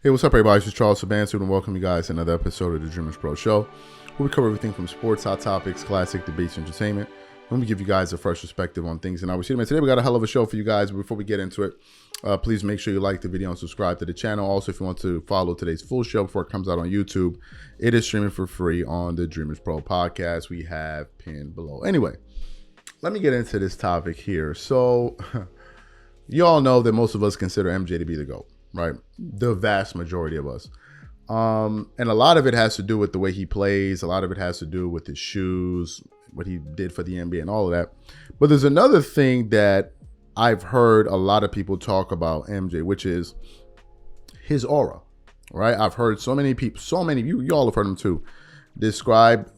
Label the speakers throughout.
Speaker 1: Hey, what's up, everybody? This is Charles Sabansu, and welcome you guys to another episode of the DREAMERSPRO show, where we cover everything from sports, hot topics, classic debates, entertainment. Let me give you guys a fresh perspective on things. And I was here, man. Today we got a hell of a show for you guys. Before we get into it, please make sure you like the video and subscribe to the channel. Also, if you want to follow today's full show before it comes out on YouTube, it is streaming for free on the DREAMERSPRO podcast. We have pinned below. Anyway, let me get into this topic here. So, you all know that most of us consider MJ to be the GOAT. Right, the vast majority of us, and a lot of it has to do with the way he plays. A lot of it has to do with his shoes, what he did for the NBA, and all of that. But there's another thing that I've heard a lot of people talk about MJ, which is his aura. Right, I've heard so many people, you all have heard him too, describe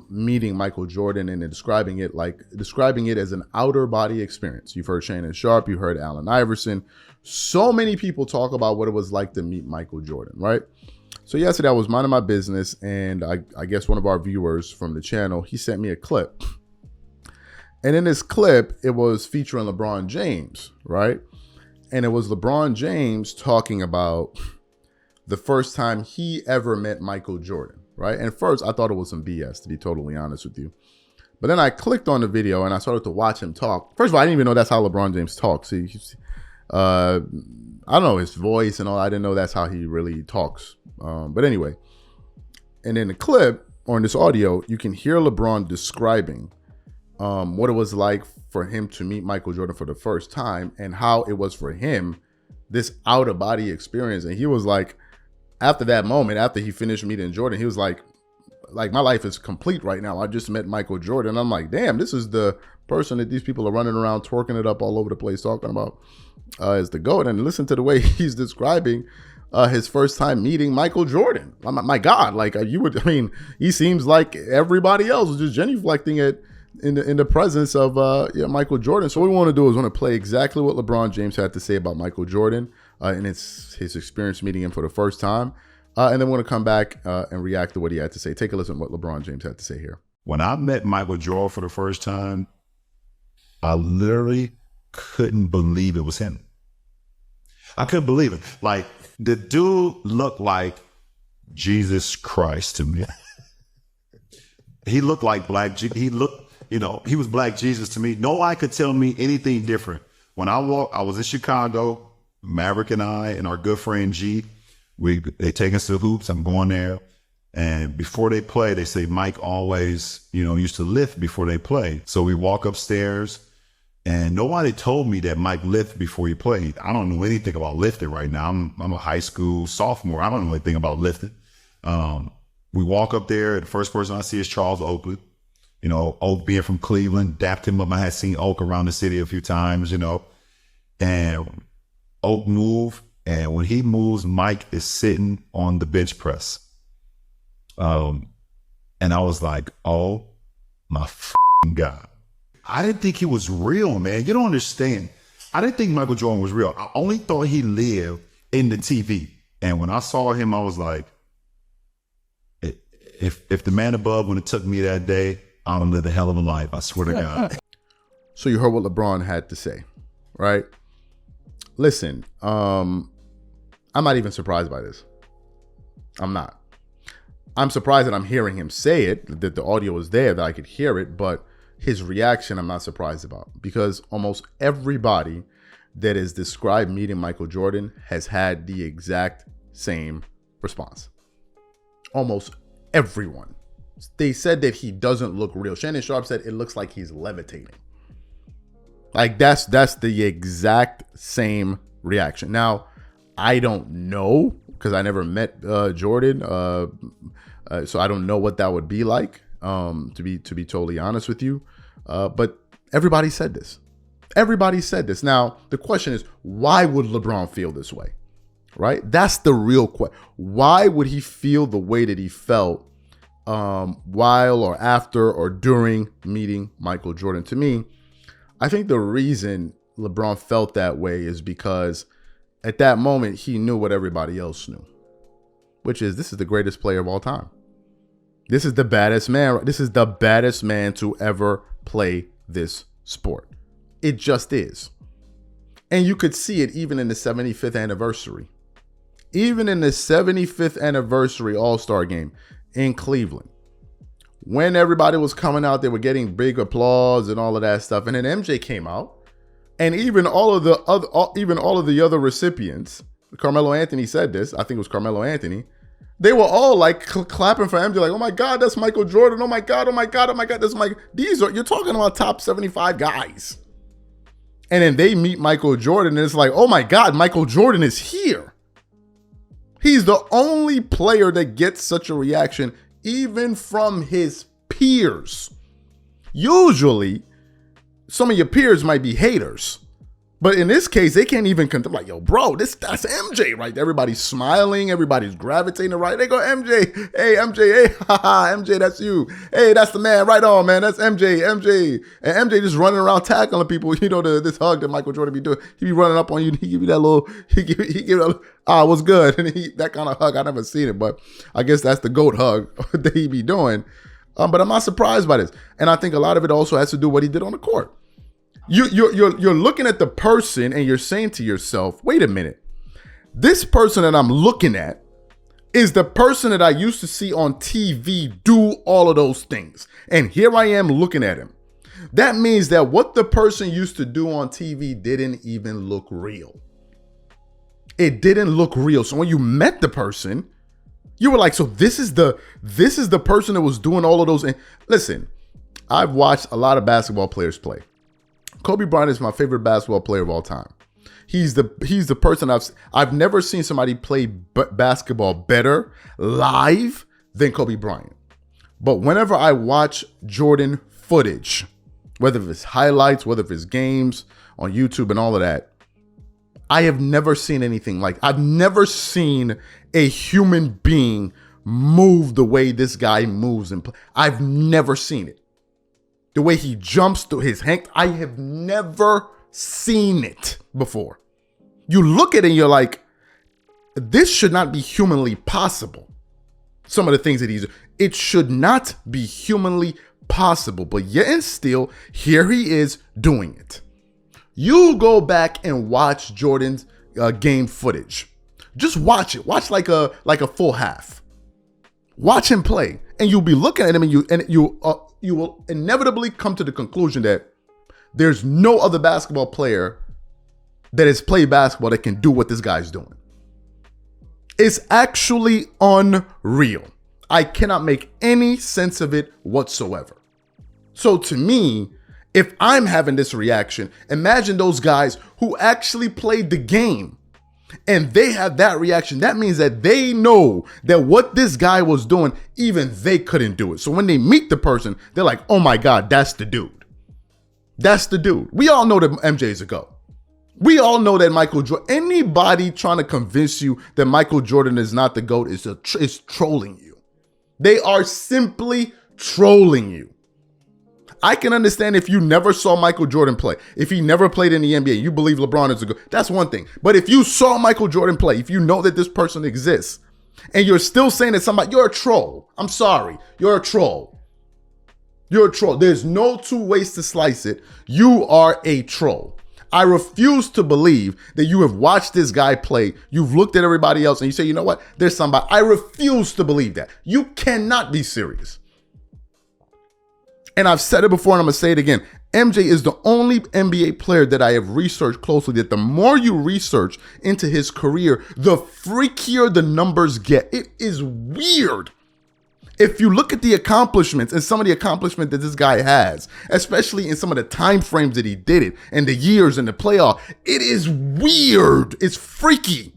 Speaker 1: meeting Michael Jordan and describing it as an outer body experience. You've heard Shannon Sharp, you heard Allen Iverson. So many people talk about what it was like to meet Michael Jordan, right? So yesterday I was minding my business, and I guess one of our viewers from the channel, he sent me a clip. And in this clip, it was featuring LeBron James, right? And it was LeBron James talking about the first time he ever met Michael Jordan, right? And first, I thought it was some BS, to be totally honest with you. But then I clicked on the video and I started to watch him talk. First of all, I didn't even know that's how LeBron James talks. I don't know his voice and all. I didn't know that's how he really talks. But anyway, and in the clip or in this audio, you can hear LeBron describing what it was like for him to meet Michael Jordan for the first time and how it was for him, this out of body experience. And he was like, after that moment, after he finished meeting Jordan, he was like my life is complete right now. I just met Michael Jordan. I'm like, damn, this is the person that these people are running around twerking it up all over the place talking about as the GOAT. And listen to the way he's describing his first time meeting Michael Jordan. My God, like he seems like everybody else was just genuflecting it in the presence of Michael Jordan. So what we want to do is want to play exactly what LeBron James had to say about Michael Jordan and his experience meeting him for the first time. And then we're going to come back and react to what he had to say. Take a listen to what LeBron James had to say here.
Speaker 2: When I met Michael Jordan for the first time, I literally couldn't believe it was him. I couldn't believe it. Like, the dude looked like Jesus Christ to me. He looked like he was Black Jesus to me. No one could tell me anything different. When I was in Chicago, Maverick and I and our good friend G, they take us to hoops. I'm going there. And before they play, they say Mike always, used to lift before they play. So we walk upstairs, and nobody told me that Mike lifted before he played. I don't know anything about lifting right now. I'm a high school sophomore. I don't know anything about lifting. We walk up there. The first person I see is Charles Oakley. Oak being from Cleveland, dapped him up. I had seen Oak around the city a few times, and Oak moved. And when he moves, Mike is sitting on the bench press. And I was like, oh my God. I didn't think he was real, man. You don't understand. I didn't think Michael Jordan was real. I only thought he lived in the TV. And when I saw him, I was like, if the man above would have took me that day, I would have lived a hell of a life. I swear to God.
Speaker 1: So you heard what LeBron had to say, right? Listen, I'm not even surprised by this. I'm not. I'm surprised that I'm hearing him say it, that the audio is there, that I could hear it, but his reaction I'm not surprised about, because almost everybody that has described meeting Michael Jordan has had the exact same response. Almost everyone. They said that he doesn't look real. Shannon Sharp said it looks like he's levitating. Like that's the exact same reaction. Now, I don't know because I never met Jordan, so I don't know what that would be like. To be totally honest with you, but everybody said this. Everybody said this. Now the question is, why would LeBron feel this way? Right? That's the real question. Why would he feel the way that he felt while or after or during meeting Michael Jordan? To me, I think the reason LeBron felt that way is because at that moment he knew what everybody else knew, which is this is the greatest player of all time. This is the baddest man. This is the baddest man to ever play this sport. It just is. And you could see it even in the 75th anniversary. Even in the 75th anniversary All-Star game in Cleveland, when everybody was coming out, they were getting big applause and all of that stuff. And then MJ came out, and even all of the other recipients, Carmelo Anthony said this. I think it was Carmelo Anthony. They were all like clapping for MJ, like, "Oh my God, that's Michael Jordan! Oh my God, oh my God, oh my God, that's Mike." You're talking about top 75 guys, and then they meet Michael Jordan, and it's like, "Oh my God, Michael Jordan is here." He's the only player that gets such a reaction, even from his peers. Usually, some of your peers might be haters. But in this case, they can't even condemn, like, "Yo, bro, that's MJ, right?" Everybody's smiling. Everybody's gravitating right. They go, "MJ, hey, MJ, hey, haha, MJ, that's you. Hey, that's the man. Right on, man. That's MJ, MJ." And MJ just running around tackling people. You know, this hug that Michael Jordan be doing. He be running up on you. He give you that little, he give you what's good? And that kind of hug, I never seen it. But I guess that's the GOAT hug that he be doing. But I'm not surprised by this. And I think a lot of it also has to do with what he did on the court. You're looking at the person and you're saying to yourself, "Wait a minute, this person that I'm looking at is the person that I used to see on TV do all of those things. And here I am looking at him." That means that what the person used to do on TV didn't even look real. It didn't look real. So when you met the person, you were like, "So this is the person that was doing all of those." And listen, I've watched a lot of basketball players play. Kobe Bryant is my favorite basketball player of all time. He's the person I've never seen somebody play basketball better live than Kobe Bryant. But whenever I watch Jordan footage, whether it's highlights, whether it's games on YouTube and all of that, I have never seen anything like. I've never seen a human being move the way this guy moves and play. I've never seen it. The way he jumps through his hand, I have never seen it before. You look at it and you're like, this should not be humanly possible. Some of the things that it should not be humanly possible. But yet and still, here he is doing it. You go back and watch Jordan's game footage. Just watch it. Watch like a full half. Watch him play, and you'll be looking at him, and you will inevitably come to the conclusion that there's no other basketball player that has played basketball that can do what this guy's doing. It's actually unreal. I cannot make any sense of it whatsoever. So to me, if I'm having this reaction, imagine those guys who actually played the game and they have that reaction. That means that they know that what this guy was doing, even they couldn't do it. So when they meet the person, they're like, "Oh my God, that's the dude. That's the dude." We all know that MJ's a GOAT. We all know that Michael Jordan, anybody trying to convince you that Michael Jordan is not the GOAT is trolling you. They are simply trolling you. I can understand if you never saw Michael Jordan play. If he never played in the NBA, you believe LeBron is a GOAT. That's one thing. But if you saw Michael Jordan play, if you know that this person exists, and you're still saying that somebody, you're a troll. I'm sorry. You're a troll. You're a troll. There's no two ways to slice it. You are a troll. I refuse to believe that you have watched this guy play. You've looked at everybody else and you say, "You know what? There's somebody." I refuse to believe that. You cannot be serious. And I've said it before and I'm going to say it again. MJ is the only NBA player that I have researched closely that the more you research into his career, the freakier the numbers get. It is weird. If you look at the accomplishments and some of the accomplishments that this guy has, especially in some of the time frames that he did it and the years and the playoff, it is weird. It's freaky.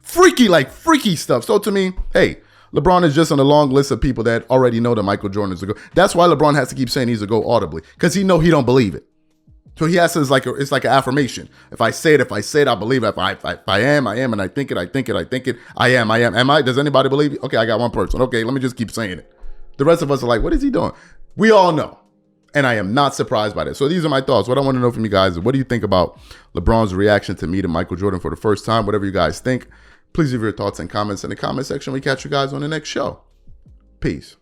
Speaker 1: Freaky, like freaky stuff. So to me, hey, LeBron is just on a long list of people that already know that Michael Jordan is a GOAT. That's why LeBron has to keep saying he's a GOAT audibly, because he don't believe it. So he has to, it's like an affirmation. If I say it, I believe it. If I am, and I think it, I am. Am I? Does anybody believe it? Okay, I got one person. Okay, let me just keep saying it. The rest of us are like, what is he doing? We all know. And I am not surprised by this. So these are my thoughts. What I want to know from you guys is, what do you think about LeBron's reaction to meeting Michael Jordan for the first time? Whatever you guys think, please leave your thoughts and comments in the comment section. We catch you guys on the next show. Peace.